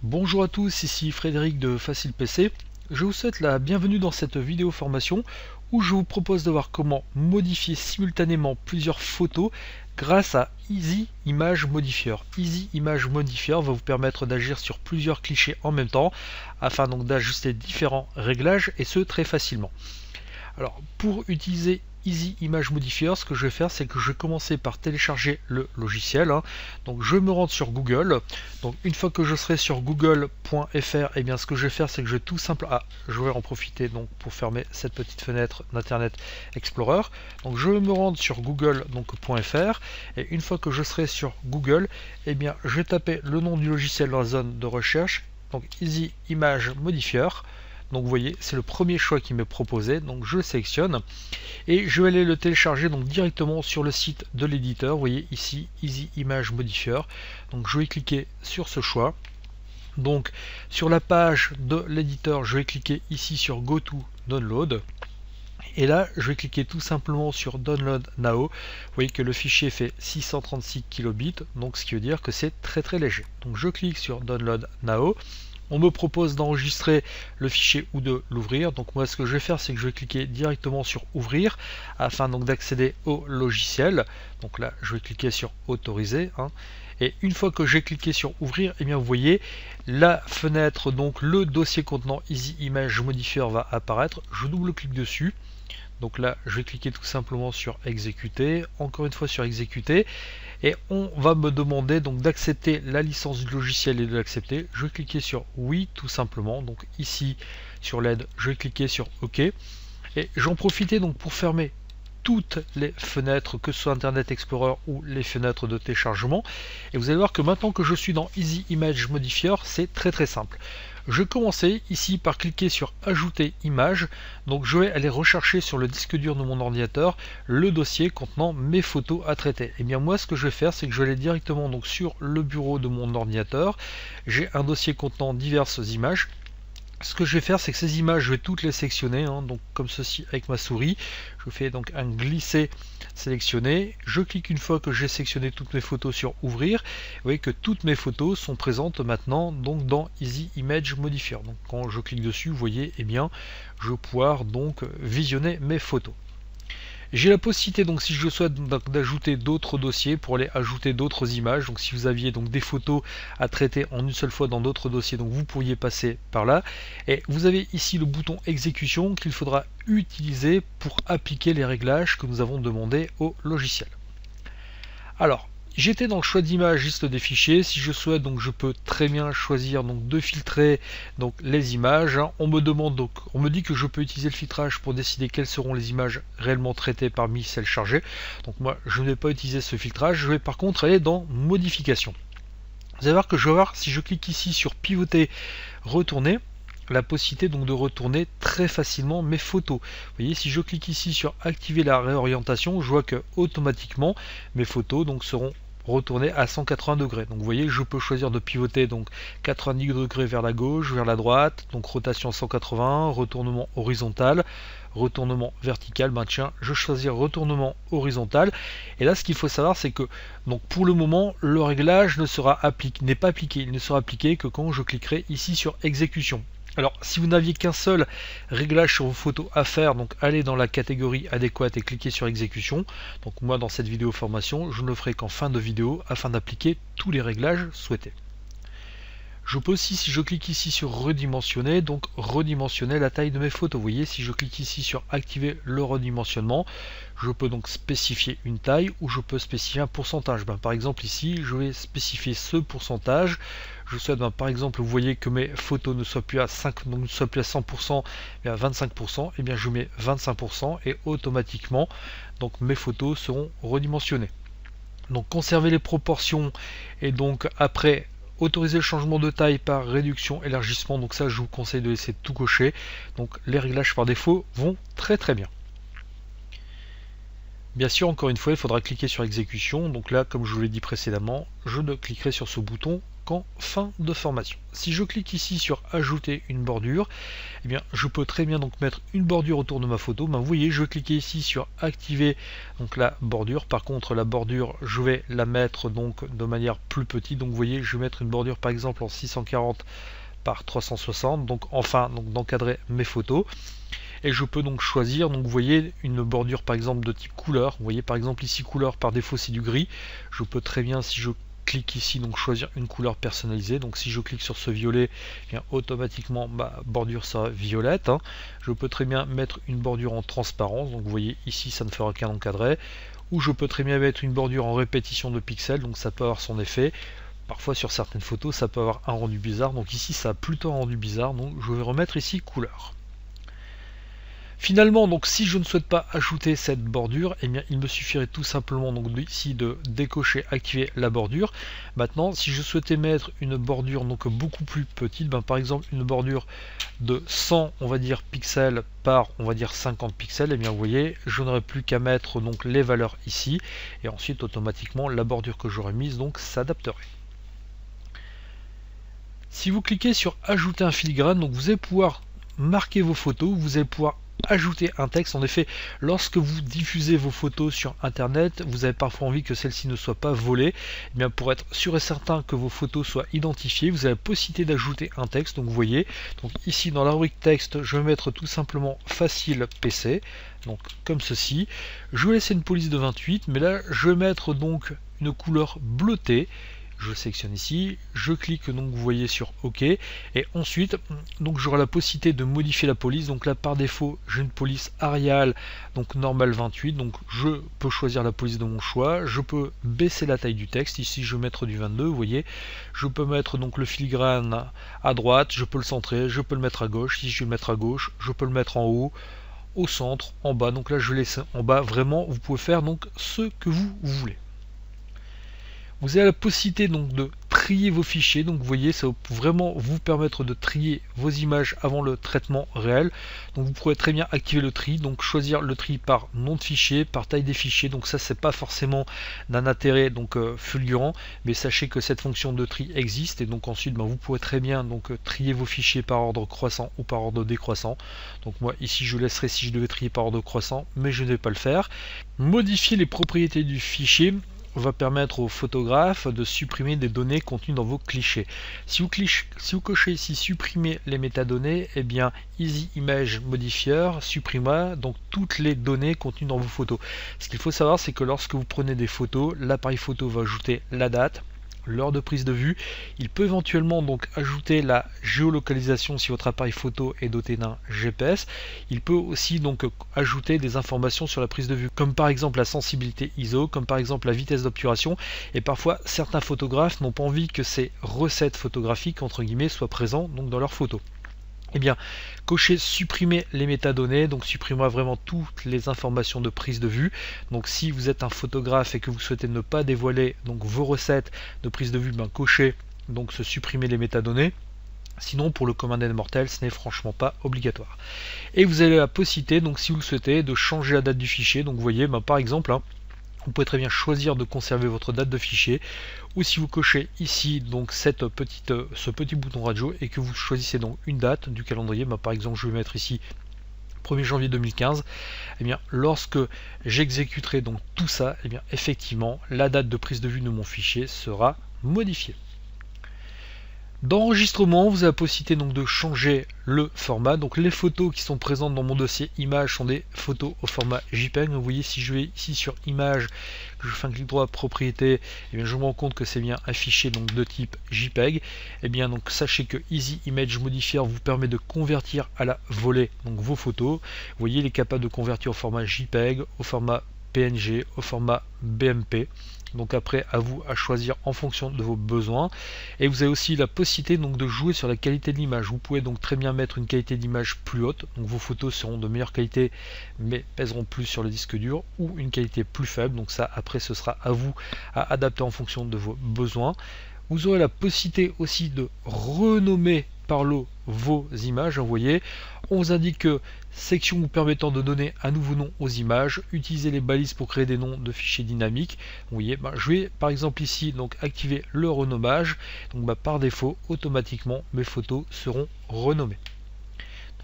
Bonjour à tous, ici Frédéric de Facile PC. Je vous souhaite la bienvenue dans cette vidéo formation où je vous propose de voir comment modifier simultanément plusieurs photos grâce à Easy Image Modifier. Easy Image Modifier va vous permettre d'agir sur plusieurs clichés en même temps afin donc d'ajuster différents réglages et ce très facilement. Alors pour utiliser Easy Image Modifier, ce que je vais faire, c'est que je vais commencer par télécharger le logiciel. Donc je me rends sur Google. Donc une fois que je serai sur google.fr, bien ce que je vais faire, c'est que je vais tout simplement, je vais en profiter donc pour fermer cette petite fenêtre d'Internet Explorer. Donc je vais me rendre sur google.fr et une fois que je serai sur Google, bien je vais taper le nom du logiciel dans la zone de recherche. Donc Easy Image Modifier. Donc vous voyez, c'est le premier choix qui m'est proposé, donc je le sélectionne et je vais aller le télécharger donc directement sur le site de l'éditeur. Vous voyez ici Easy Image Modifier. Donc je vais cliquer sur ce choix. Donc sur la page de l'éditeur, je vais cliquer ici sur Go to Download. Et là, je vais cliquer tout simplement sur Download Now. Vous voyez que le fichier fait 636 kilobits, donc ce qui veut dire que c'est très léger. Donc je clique sur Download Now. On me propose d'enregistrer le fichier ou de l'ouvrir. Donc moi ce que je vais faire, c'est que je vais cliquer directement sur ouvrir afin donc d'accéder au logiciel. Donc là je vais cliquer sur autoriser. Et une fois que j'ai cliqué sur ouvrir, bien vous voyez la fenêtre, donc le dossier contenant Easy Image Modifier va apparaître. Je double-clique dessus. Donc là, je vais cliquer tout simplement sur exécuter, encore une fois sur exécuter, et on va me demander donc d'accepter la licence du logiciel et de l'accepter. Je vais cliquer sur oui tout simplement. Donc ici sur l'aide, je vais cliquer sur OK, et j'en profite donc pour fermer toutes les fenêtres, que ce soit Internet Explorer ou les fenêtres de téléchargement. Et vous allez voir que maintenant que je suis dans Easy Image Modifier, c'est très simple. Je vais commencer ici par cliquer sur ajouter image. Donc je vais aller rechercher sur le disque dur de mon ordinateur le dossier contenant mes photos à traiter. Et bien moi ce que je vais faire, c'est que je vais aller directement donc sur le bureau de mon ordinateur. J'ai un dossier contenant diverses images. Ce que je vais faire, c'est que ces images, je vais toutes les sélectionner, donc comme ceci avec ma souris. Je fais donc un glisser sélectionner. Je clique une fois que j'ai sélectionné toutes mes photos sur ouvrir. Vous voyez que toutes mes photos sont présentes maintenant donc dans Easy Image Modifier. Donc quand je clique dessus, vous voyez, je vais pouvoir donc visionner mes photos. J'ai la possibilité, donc si je souhaite, d'ajouter d'autres dossiers pour aller ajouter d'autres images. Donc si vous aviez donc des photos à traiter en une seule fois dans d'autres dossiers, donc vous pourriez passer par là. Et vous avez ici le bouton exécution qu'il faudra utiliser pour appliquer les réglages que nous avons demandé au logiciel. Alors, j'étais dans le choix d'image, liste des fichiers. Si je souhaite, donc je peux très bien choisir donc de filtrer donc les images. On me demande donc, on me dit que je peux utiliser le filtrage pour décider quelles seront les images réellement traitées parmi celles chargées. Donc moi, je ne vais pas utiliser ce filtrage. Je vais par contre aller dans modification. Vous allez voir que je vais voir si je clique ici sur pivoter, retourner, la possibilité donc de retourner très facilement mes photos. Vous voyez, si je clique ici sur activer la réorientation, je vois que automatiquement mes photos donc seront retourner à 180 degrés. Donc vous voyez, je peux choisir de pivoter donc 90 degrés vers la gauche, vers la droite, donc rotation 180, retournement horizontal, retournement vertical. Tiens, je choisis retournement horizontal. Et là, ce qu'il faut savoir, c'est que donc pour le moment, le réglage n'est pas appliqué. Il ne sera appliqué que quand je cliquerai ici sur exécution. Alors, si vous n'aviez qu'un seul réglage sur vos photos à faire, donc allez dans la catégorie adéquate et cliquez sur exécution. Donc moi, dans cette vidéo formation, je ne le ferai qu'en fin de vidéo afin d'appliquer tous les réglages souhaités. Je peux aussi, si je clique ici sur redimensionner, donc redimensionner la taille de mes photos. Vous voyez, si je clique ici sur activer le redimensionnement, je peux donc spécifier une taille ou je peux spécifier un pourcentage. Par exemple ici, je vais spécifier ce pourcentage. Je souhaite par exemple, vous voyez que mes photos ne soient plus à 5, donc ne soient plus à 100%, mais à 25%. Et bien je mets 25% et automatiquement, donc mes photos seront redimensionnées. Donc conserver les proportions et donc après autoriser le changement de taille par réduction, élargissement, donc ça je vous conseille de laisser tout cocher. Donc les réglages par défaut vont très bien. Bien sûr, encore une fois, il faudra cliquer sur exécution. Donc là, comme je vous l'ai dit précédemment, je ne cliquerai sur ce bouton qu'en fin de formation. Si je clique ici sur ajouter une bordure, eh bien je peux très bien donc mettre une bordure autour de ma photo. Vous voyez, je vais cliquer ici sur activer donc la bordure. Par contre la bordure, je vais la mettre donc de manière plus petite. Donc vous voyez, je vais mettre une bordure par exemple en 640 par 360, donc enfin donc d'encadrer mes photos. Et je peux donc choisir, donc vous voyez, une bordure par exemple de type couleur. Vous voyez par exemple ici couleur, par défaut c'est du gris. Je peux très bien, si je clique ici, donc choisir une couleur personnalisée. Donc si je clique sur ce violet, eh bien automatiquement ma bordure sera violette. Je peux très bien mettre une bordure en transparence. Donc vous voyez ici ça ne fera qu'un encadré. Ou je peux très bien mettre une bordure en répétition de pixels. Donc ça peut avoir son effet. Parfois sur certaines photos ça peut avoir un rendu bizarre. Donc ici ça a plutôt un rendu bizarre. Donc je vais remettre ici couleur. Finalement, donc si je ne souhaite pas ajouter cette bordure, eh bien il me suffirait tout simplement donc ici de décocher, activer la bordure. Maintenant, si je souhaitais mettre une bordure donc beaucoup plus petite, par exemple une bordure de 100 on va dire pixels par on va dire 50 pixels, et bien vous voyez, je n'aurai plus qu'à mettre donc les valeurs ici, et ensuite automatiquement la bordure que j'aurais mise donc s'adapterait. Si vous cliquez sur ajouter un filigrane, donc vous allez pouvoir marquer vos photos, vous allez pouvoir ajouter un texte. En effet, lorsque vous diffusez vos photos sur internet, vous avez parfois envie que celles-ci ne soient pas volées. Et bien pour être sûr et certain que vos photos soient identifiées, vous avez la possibilité d'ajouter un texte. Donc vous voyez, donc ici dans la rubrique texte, je vais mettre tout simplement facile PC, donc comme ceci. Je vais laisser une police de 28, mais là je vais mettre donc une couleur bleutée. Je sélectionne ici, je clique donc vous voyez sur OK, et ensuite donc j'aurai la possibilité de modifier la police. Donc là par défaut j'ai une police Arial donc normale 28, donc je peux choisir la police de mon choix. Je peux baisser la taille du texte, ici je vais mettre du 22, vous voyez. Je peux mettre donc le filigrane à droite, je peux le centrer, je peux le mettre à gauche, si je vais le mettre à gauche, je peux le mettre en haut, au centre, en bas. Donc là je laisse en bas, vraiment vous pouvez faire donc ce que vous voulez. Vous avez la possibilité donc de trier vos fichiers, donc vous voyez ça va vraiment vous permettre de trier vos images avant le traitement réel. Donc vous pourrez très bien activer le tri, donc choisir le tri par nom de fichier, par taille des fichiers. Donc ça c'est pas forcément d'un intérêt donc fulgurant, mais sachez que cette fonction de tri existe, et donc ensuite vous pourrez très bien donc trier vos fichiers par ordre croissant ou par ordre décroissant. Donc moi ici je laisserai si je devais trier par ordre croissant, mais je ne vais pas le faire. Modifier les propriétés du fichier va permettre au photographe de supprimer des données contenues dans vos clichés. Si vous cochez ici supprimer les métadonnées, eh bien Easy Image Modifier supprimera donc toutes les données contenues dans vos photos. Ce qu'il faut savoir, c'est que lorsque vous prenez des photos, l'appareil photo va ajouter la date, l'heure de prise de vue. Il peut éventuellement donc ajouter la géolocalisation si votre appareil photo est doté d'un GPS. Il peut aussi donc ajouter des informations sur la prise de vue, comme par exemple la sensibilité ISO, comme par exemple la vitesse d'obturation. Et parfois certains photographes n'ont pas envie que ces recettes photographiques entre guillemets soient présentes donc dans leurs photos. Eh bien, cocher supprimer les métadonnées, donc supprimera vraiment toutes les informations de prise de vue. Donc si vous êtes un photographe et que vous souhaitez ne pas dévoiler donc vos recettes de prise de vue, cochez donc se supprimer les métadonnées. Sinon pour le commun des mortels ce n'est franchement pas obligatoire. Et vous avez la possibilité, donc si vous le souhaitez, de changer la date du fichier. Donc vous voyez par exemple, vous pouvez très bien choisir de conserver votre date de fichier, ou si vous cochez ici donc ce petit bouton radio et que vous choisissez donc une date du calendrier, par exemple je vais mettre ici 1er janvier 2015, et bien lorsque j'exécuterai donc tout ça, et bien effectivement la date de prise de vue de mon fichier sera modifiée. D'enregistrement, vous avez la possibilité donc de changer le format. Donc les photos qui sont présentes dans mon dossier images sont des photos au format JPEG. Vous voyez, si je vais ici sur images, que je fais un clic droit propriété, et bien je me rends compte que c'est bien un fichier donc de type JPEG. Et bien donc sachez que Easy Image Modifier vous permet de convertir à la volée donc vos photos. Vous voyez, il est capable de convertir au format JPEG, au format PNG, au format BMP. Donc après à vous à choisir en fonction de vos besoins. Et vous avez aussi la possibilité donc de jouer sur la qualité de l'image. Vous pouvez donc très bien mettre une qualité d'image plus haute, donc vos photos seront de meilleure qualité mais pèseront plus sur le disque dur, ou une qualité plus faible. Donc ça après ce sera à vous à adapter en fonction de vos besoins. Vous aurez la possibilité aussi de renommer par le vos images. Vous voyez, on vous indique que section vous permettant de donner un nouveau nom aux images, utiliser les balises pour créer des noms de fichiers dynamiques. Vous voyez, je vais par exemple ici donc activer le renommage. Donc par défaut, automatiquement mes photos seront renommées.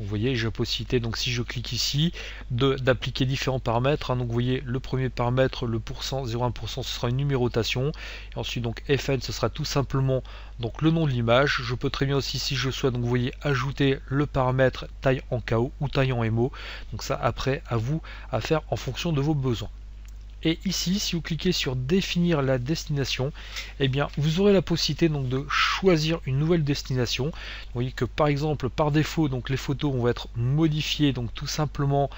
Donc, vous voyez, j'ai la possibilité, donc si je clique ici, d'appliquer différents paramètres. Donc vous voyez, le premier paramètre, le %, 0,1%, ce sera une numérotation. Et ensuite, donc FN, ce sera tout simplement donc le nom de l'image. Je peux très bien aussi, si je souhaite, donc vous voyez, ajouter le paramètre taille en KO ou taille en MO. Donc ça, après, à vous à faire en fonction de vos besoins. Et ici, si vous cliquez sur définir la destination, eh bien vous aurez la possibilité donc de choisir une nouvelle destination. Vous voyez que par exemple par défaut, donc les photos vont être modifiées donc tout simplement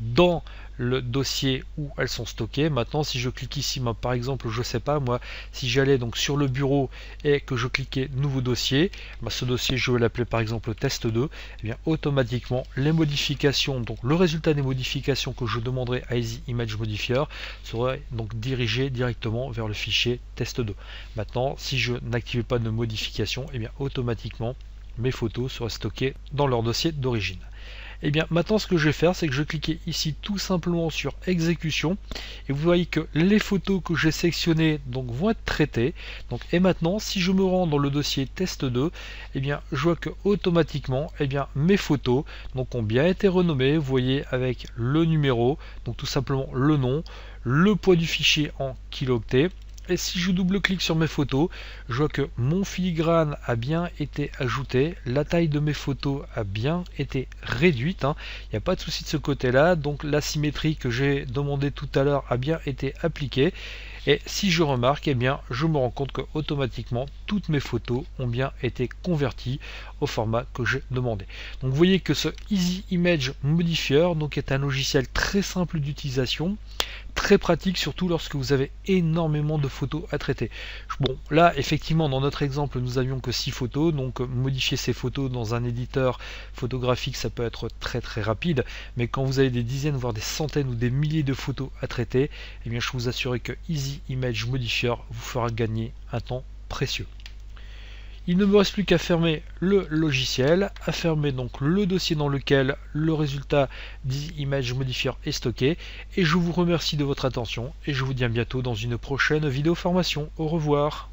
dans le dossier où elles sont stockées. Maintenant, si je clique ici, par exemple, je sais pas moi, si j'allais donc sur le bureau et que je cliquais nouveau dossier, ce dossier je vais l'appeler par exemple test 2, et bien automatiquement les modifications, donc le résultat des modifications que je demanderai à Easy Image Modifier serait donc dirigé directement vers le fichier test 2. Maintenant, si je n'activais pas de modification, et bien automatiquement mes photos seraient stockées dans leur dossier d'origine. Et bien maintenant, ce que je vais faire, c'est que je vais cliquer ici tout simplement sur exécution, et vous voyez que les photos que j'ai sélectionnées donc vont être traitées. Donc, et maintenant, si je me rends dans le dossier test 2, et bien je vois que automatiquement, et bien mes photos donc ont bien été renommées. Vous voyez avec le numéro, donc tout simplement le nom, le poids du fichier en kilooctets. Et si je double-clique sur mes photos, je vois que mon filigrane a bien été ajouté, la taille de mes photos a bien été réduite, il n'y a pas de souci de ce côté-là, donc la symétrie que j'ai demandé tout à l'heure a bien été appliquée. Et si je remarque, eh bien, je me rends compte que automatiquement toutes mes photos ont bien été converties au format que j'ai demandé. Donc vous voyez que ce Easy Image Modifier donc est un logiciel très simple d'utilisation, très pratique, surtout lorsque vous avez énormément de photos à traiter. Bon, là effectivement dans notre exemple nous avions que 6 photos, donc modifier ces photos dans un éditeur photographique ça peut être très rapide, mais quand vous avez des dizaines voire des centaines ou des milliers de photos à traiter, eh bien je vous assure que Easy Image Modifier vous fera gagner un temps précieux. Il ne me reste plus qu'à fermer le logiciel, à fermer donc le dossier dans lequel le résultat d'Easy Image Modifier est stocké, et je vous remercie de votre attention et je vous dis à bientôt dans une prochaine vidéo formation. Au revoir.